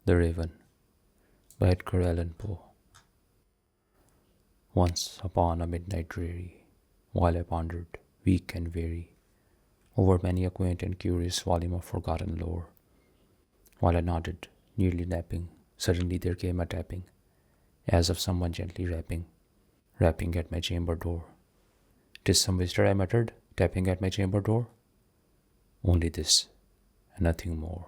The Raven by Edgar Allan Poe. Once upon a midnight dreary, while I pondered, weak and weary, over many a quaint and curious volume of forgotten lore, while I nodded, nearly napping, suddenly there came a tapping, as of someone gently rapping at my chamber door. "'Tis some visitor," I muttered, tapping at my chamber door. Only this, and nothing more.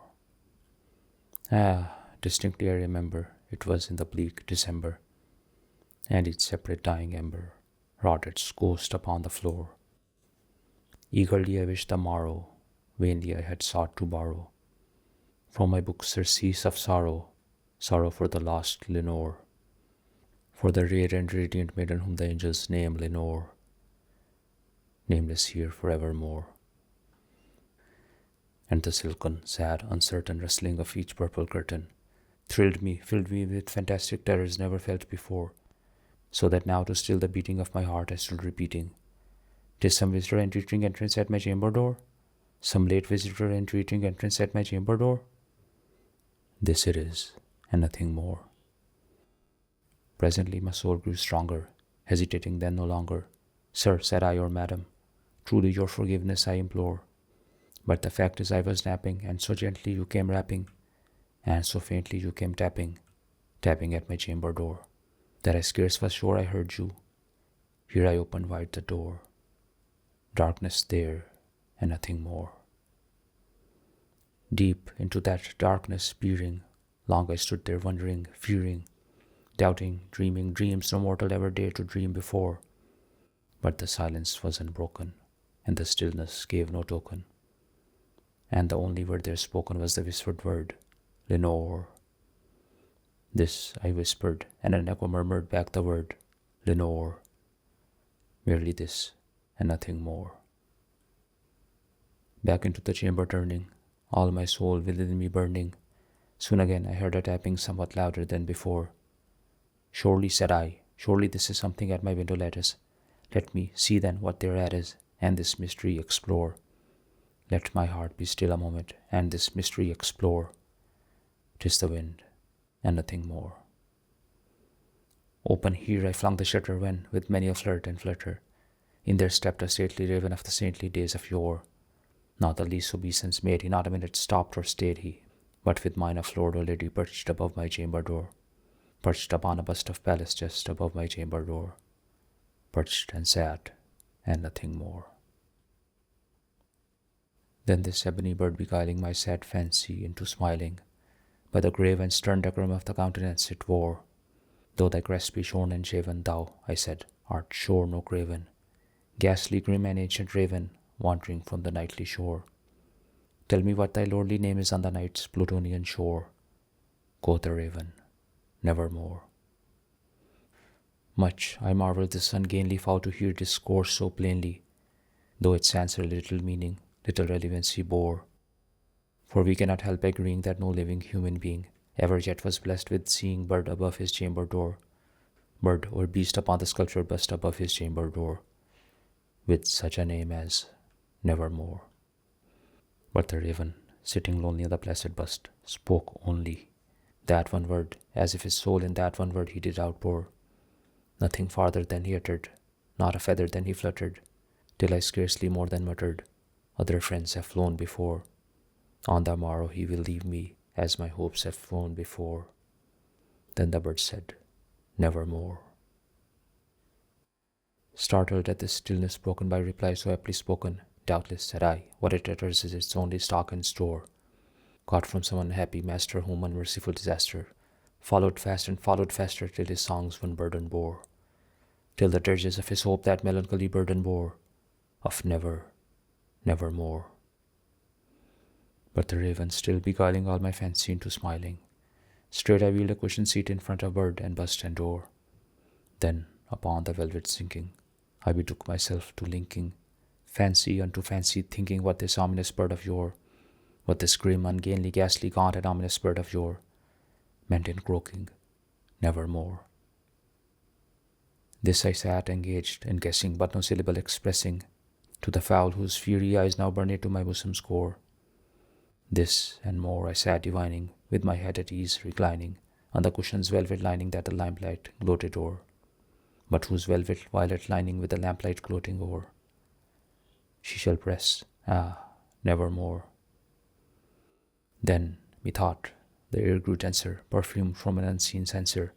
Distinctly I remember, it was in the bleak December, and each separate dying ember wrought its ghost upon the floor. Eagerly I wished the morrow, vainly I had sought to borrow from my books surcease of sorrow, sorrow for the lost Lenore, for the rare and radiant maiden whom the angels name Lenore, nameless here forevermore. And the silken, sad, uncertain rustling of each purple curtain thrilled me, filled me with fantastic terrors never felt before, so that now to still the beating of my heart I stood repeating, "'Tis some visitor entreating entrance at my chamber door, some late visitor entreating entrance at my chamber door." This it is, and nothing more. Presently my soul grew stronger, hesitating then no longer. "Sir," said I, "or madam, truly your forgiveness I implore. But the fact is I was napping, and so gently you came rapping, and so faintly you came tapping at my chamber door, that I scarce was sure I heard you. Here I opened wide the door. Darkness there, and nothing more." Deep into that darkness peering, long I stood there wondering, fearing, doubting, dreaming dreams no mortal ever dared to dream before. But the silence was unbroken, and the stillness gave no token. And the only word there spoken was the whispered word, "Lenore." This I whispered, and an echo murmured back the word, "Lenore." Merely this, and nothing more. Back into the chamber turning, all my soul within me burning, soon again I heard a tapping somewhat louder than before. "Surely," said I, "surely this is something at my window lattice. Let me see then what thereat is, and this mystery explore. Let my heart be still a moment, and this mystery explore. 'Tis the wind, and nothing more." Open here I flung the shutter when, with many a flirt and flutter, in there stepped a stately raven of the saintly days of yore. Not the least obeisance made he, not a minute stopped or stayed he, but with mine afflored, O lady, perched above my chamber door, perched upon a bust of Pallas just above my chamber door, perched and sat, and nothing more. Then this ebony bird beguiling my sad fancy into smiling, by the grave and stern decorum of the countenance it wore. "Though thy crest be shorn and shaven, thou," I said, "art sure no craven, ghastly grim and ancient raven, wandering from the nightly shore. Tell me what thy lordly name is on the night's Plutonian shore." Quoth the raven, "Nevermore." Much I marvelled this ungainly fowl to hear discourse so plainly, though its answer little meaning, little relevancy bore. For we cannot help agreeing that no living human being ever yet was blessed with seeing bird above his chamber door, bird or beast upon the sculptured bust above his chamber door, with such a name as Nevermore. But the raven, sitting lonely on the placid bust, spoke only that one word, as if his soul in that one word he did outpour. Nothing farther than he uttered, not a feather than he fluttered, till I scarcely more than muttered, "Other friends have flown before. On the morrow he will leave me, as my hopes have flown before." Then the bird said, "Nevermore." Startled at this stillness broken by reply so aptly spoken, "Doubtless," said I, "what it utters is its only stock and store, caught from some unhappy master whom unmerciful disaster followed fast and followed faster till his songs one burden bore, till the dirges of his hope that melancholy burden bore, of never, nevermore." But the raven, still beguiling all my fancy into smiling, straight I wheeled a cushioned seat in front of bird and bust and door. Then, upon the velvet sinking, I betook myself to linking fancy unto fancy, thinking what this ominous bird of yore, what this grim, ungainly, ghastly, gaunt, and ominous bird of yore meant in croaking, "Nevermore." This I sat engaged in guessing, but no syllable expressing, to the fowl whose fiery eyes now burned into my bosom's core. This and more I sat divining, with my head at ease, reclining on the cushion's velvet lining that the lamplight gloated o'er, but whose velvet violet lining with the lamplight gloating o'er she shall press, nevermore. Then, methought, the air grew denser, perfumed from an unseen censer,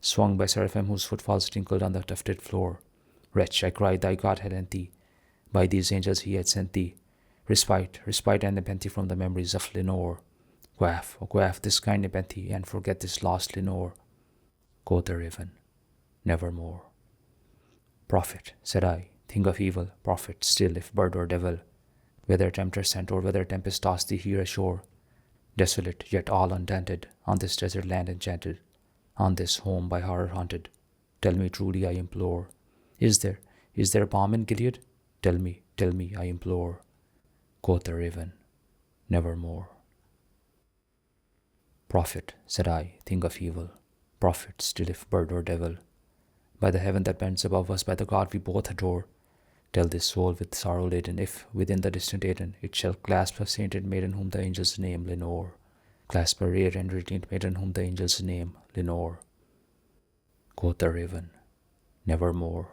swung by seraphim whose footfalls tinkled on the tufted floor. Wretch, I cried, thy God had lent thee, by these angels he had sent thee, respite, respite and nepenthe from the memories of Lenore. Quaff, oh quaff this kind nepenthe, and forget this lost Lenore. Quoth the raven, nevermore. Prophet, said I, think of evil, prophet, still if bird or devil, whether tempter sent or whether tempest tossed thee here ashore, desolate, yet all undaunted, on this desert land enchanted, on this home by horror haunted. Tell me truly, I implore, is there balm in Gilead? Tell me, I implore. Quoth the raven, nevermore. Prophet, said I, think of evil, prophet, still if bird or devil, by the heaven that bends above us, by the God we both adore, tell this soul with sorrow laden, if within the distant Eden it shall clasp a sainted maiden whom the angels name Lenore, clasp a rare and radiant maiden whom the angels name Lenore. Quoth the raven, nevermore.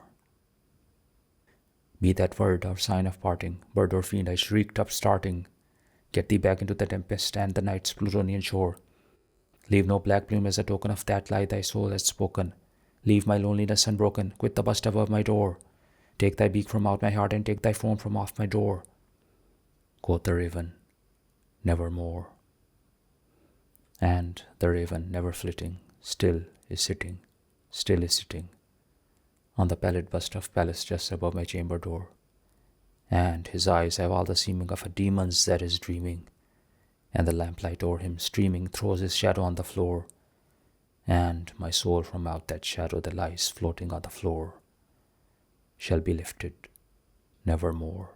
Be that word or sign of parting, bird or fiend, I shrieked up starting, get thee back into the tempest and the night's Plutonian shore. Leave no black plume as a token of that lie thy soul has spoken. Leave my loneliness unbroken, quit the bust above my door. Take thy beak from out my heart and take thy phone from off my door. Quoth the raven, nevermore. And the raven, never flitting, still is sitting on the pallid bust of Pallas just above my chamber door. And his eyes have all the seeming of a demon's that is dreaming, and the lamplight o'er him streaming throws his shadow on the floor, and my soul from out that shadow that lies floating on the floor shall be lifted nevermore.